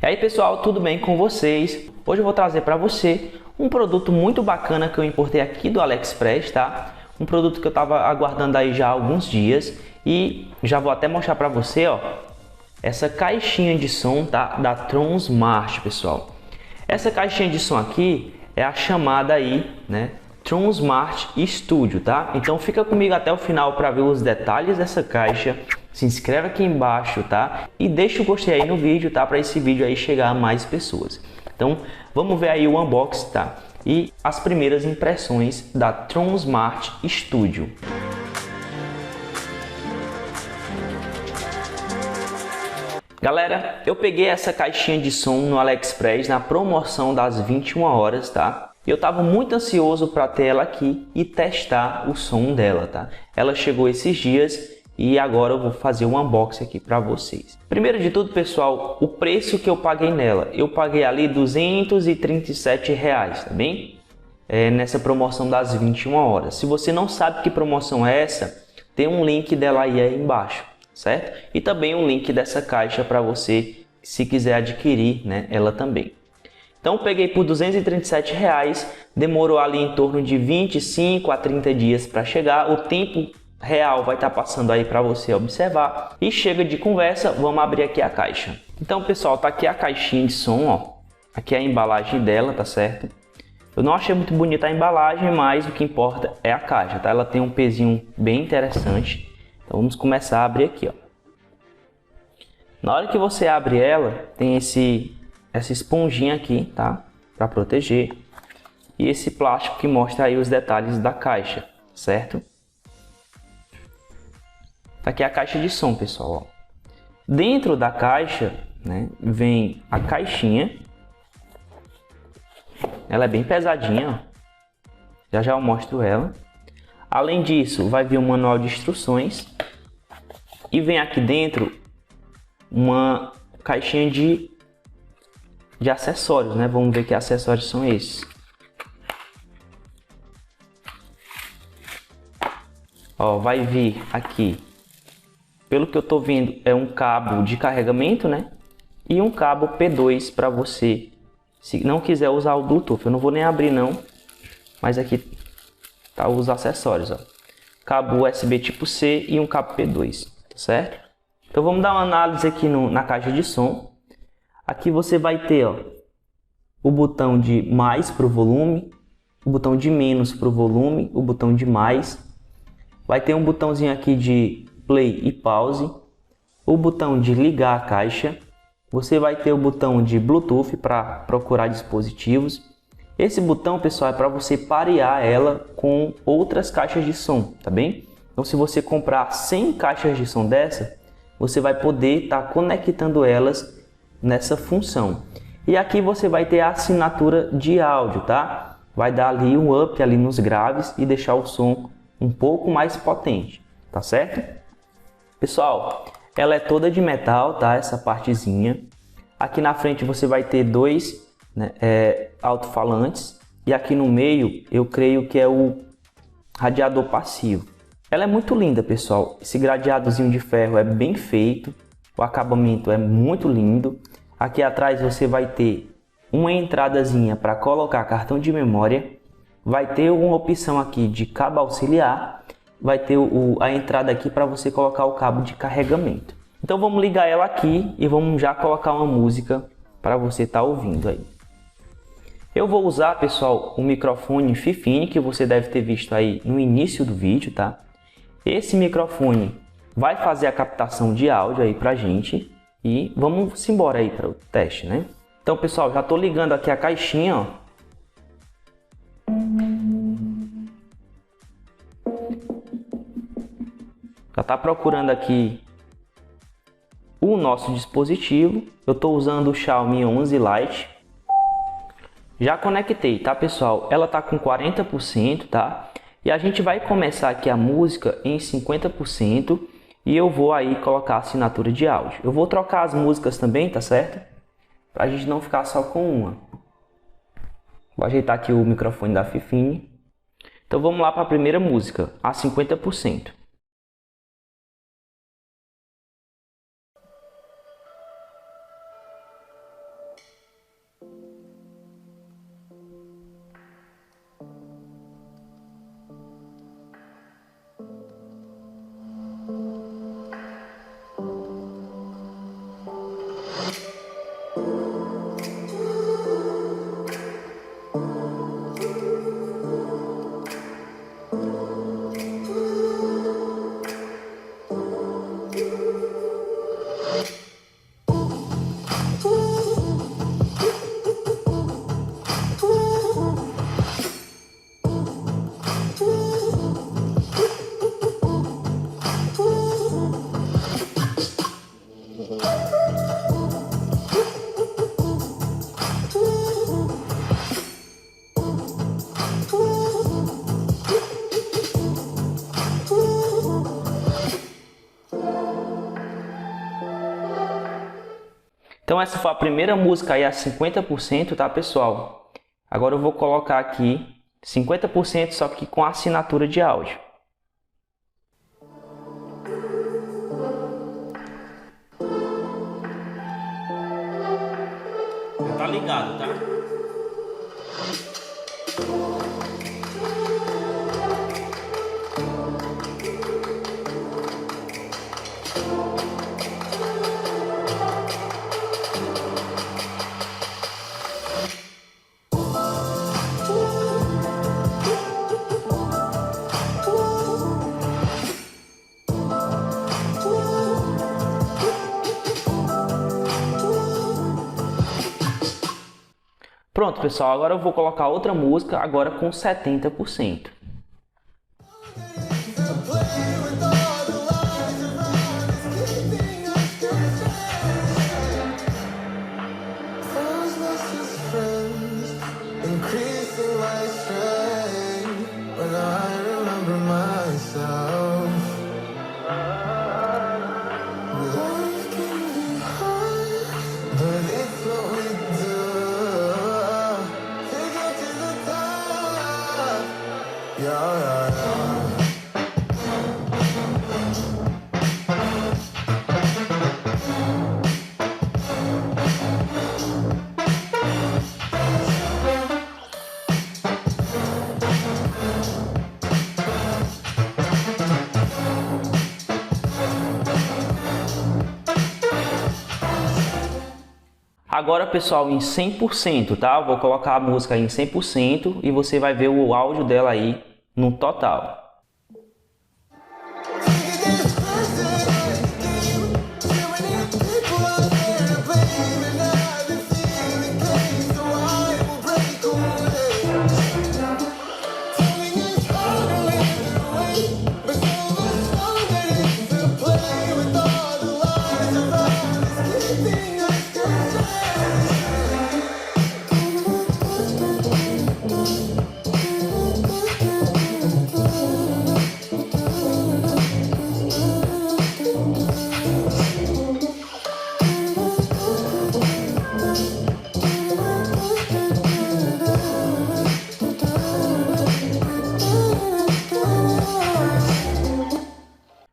E aí pessoal, tudo bem com vocês? Hoje eu vou trazer para você um produto muito bacana que eu importei aqui do AliExpress, tá? Um produto que eu estava aguardando aí já há alguns dias e já vou até mostrar para você, ó, essa caixinha de som, tá? Da Tron Smart, pessoal. Essa caixinha de som aqui é a chamada aí, né? Tron Smart Studio, tá? Então fica comigo até o final para ver os detalhes dessa caixa. Se inscreve aqui embaixo, tá? E deixa o gostei aí no vídeo, tá? Para esse vídeo aí chegar a mais pessoas. Então vamos ver aí o unboxing, tá? E as primeiras impressões da Tron Smart Studio. Galera, eu peguei essa caixinha de som no AliExpress na promoção das 21 horas, tá? Eu estava muito ansioso para ter ela aqui e testar o som dela, tá? Ela chegou esses dias e agora eu vou fazer um unboxing aqui para vocês. Primeiro de tudo, pessoal, o preço que eu paguei nela. Eu paguei ali R$237, tá bem? Nessa promoção das 21 horas. Se você não sabe que promoção é essa, tem um link dela aí embaixo, certo? E também um link dessa caixa para você, se quiser adquirir, né, ela também. Então peguei por R$237, demorou ali em torno de 25 a 30 dias para chegar. O tempo real vai estar passando aí para você observar. E chega de conversa, vamos abrir aqui a caixa. Então pessoal, tá aqui a caixinha de som, ó. Aqui é a embalagem dela, tá certo? Eu não achei muito bonita a embalagem, mas o que importa é a caixa, tá? Ela tem um pezinho bem interessante. Então vamos começar a abrir aqui, ó. Na hora que você abre ela, tem essa esponjinha aqui, tá? Para proteger. E esse plástico que mostra aí os detalhes da caixa, certo? Aqui é a caixa de som, pessoal, ó. Dentro da caixa, né, vem a caixinha. Ela é bem pesadinha, ó. Já já eu mostro ela. Além disso, vai vir um manual de instruções. E vem aqui dentro uma caixinha de acessórios, né? Vamos ver que acessórios são esses. Ó, vai vir aqui, pelo que eu tô vendo, é um cabo de carregamento, né? E um cabo P2 para você, se não quiser usar o Bluetooth. Eu não vou nem abrir não, mas aqui tá os acessórios, ó. Cabo USB tipo C e um cabo P2, tá certo? Então vamos dar uma análise aqui na caixa de som. Aqui você vai ter, ó, o botão de mais para o volume, o botão de menos para o volume, o botão de mais. Vai ter um botãozinho aqui de play e pause, o botão de ligar a caixa. Você vai ter o botão de Bluetooth para procurar dispositivos. Esse botão, pessoal, é para você parear ela com outras caixas de som, tá bem? Então se você comprar 100 caixas de som dessa, você vai poder estar conectando elas nessa função. E aqui você vai ter a assinatura de áudio, tá? Vai dar ali um up ali nos graves e deixar o som um pouco mais potente, tá certo? Pessoal, ela é toda de metal, tá? Essa partezinha. Aqui na frente você vai ter dois, né, alto-falantes. E aqui no meio, eu creio que é o radiador passivo. Ela é muito linda, pessoal. Esse gradeadozinho de ferro é bem feito. O acabamento é muito lindo. Aqui atrás você vai ter uma entradazinha para colocar cartão de memória. Vai ter uma opção aqui de cabo auxiliar. Vai ter a entrada aqui para você colocar o cabo de carregamento. Então vamos ligar ela aqui e vamos já colocar uma música para você estar ouvindo aí. Eu vou usar, pessoal, o microfone Fifine que você deve ter visto aí no início do vídeo, tá? Esse microfone vai fazer a captação de áudio aí pra gente e vamos embora aí para o teste, né? Então, pessoal, já tô ligando aqui a caixinha, ó. Já tá procurando aqui o nosso dispositivo. Eu tô usando o Xiaomi 11 Lite. Já conectei, tá, pessoal? Ela tá com 40%, tá? E a gente vai começar aqui a música em 50% e eu vou aí colocar a assinatura de áudio. Eu vou trocar as músicas também, tá certo? Pra gente não ficar só com uma. Vou ajeitar aqui o microfone da Fifine. Então vamos lá para a primeira música, a 50%. Então essa foi a primeira música aí a 50%, tá, pessoal? Agora eu vou colocar aqui 50%, só que com assinatura de áudio. Tá ligado, tá? Pronto, pessoal, agora eu vou colocar outra música, agora com 70%. Agora, pessoal, em 100%, tá? Vou colocar a música em 100% e você vai ver o áudio dela aí no total.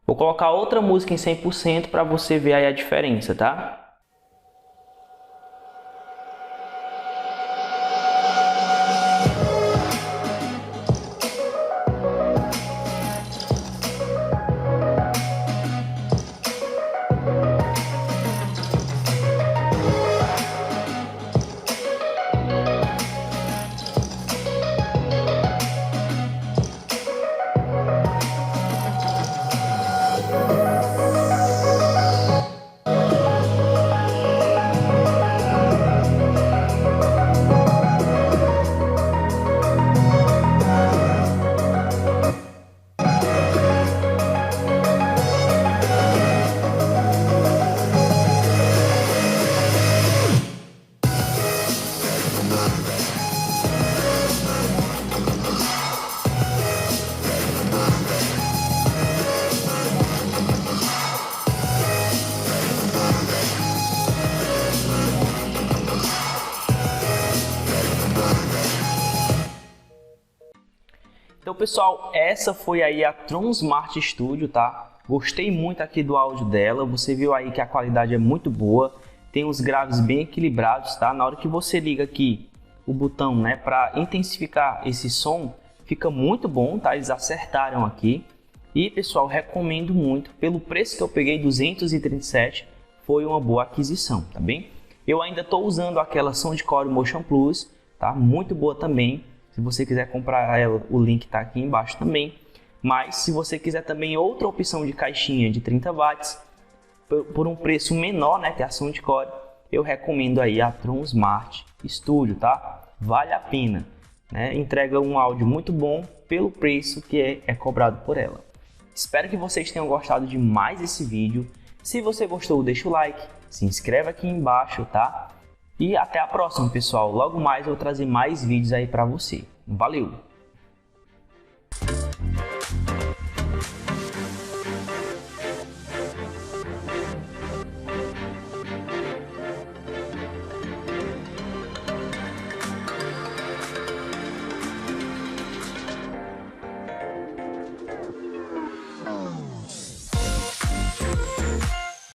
Vou colocar outra música em 100% para você ver aí a diferença, tá? Então, pessoal, essa foi aí a Tron Smart Studio, tá? Gostei muito aqui do áudio dela. Você viu aí que a qualidade é muito boa. Tem os graves bem equilibrados, tá? Na hora que você liga aqui o botão, né, para intensificar esse som, fica muito bom, tá? Eles acertaram aqui. E, pessoal, recomendo muito. Pelo preço que eu peguei, 237, foi uma boa aquisição, tá bem? Eu ainda estou usando aquela Soundcore Motion Plus, tá? Muito boa também. Se você quiser comprar ela, o link está aqui embaixo também. Mas se você quiser também outra opção de caixinha de 30 watts, por um preço menor, né, que a Soundcore, eu recomendo aí a Tron Smart Studio, tá? Vale a pena, né? Entrega um áudio muito bom pelo preço que é cobrado por ela. Espero que vocês tenham gostado de mais esse vídeo. Se você gostou, deixa o like, se inscreve aqui embaixo, tá? E até a próxima, pessoal. Logo mais eu vou trazer mais vídeos aí para você. Valeu!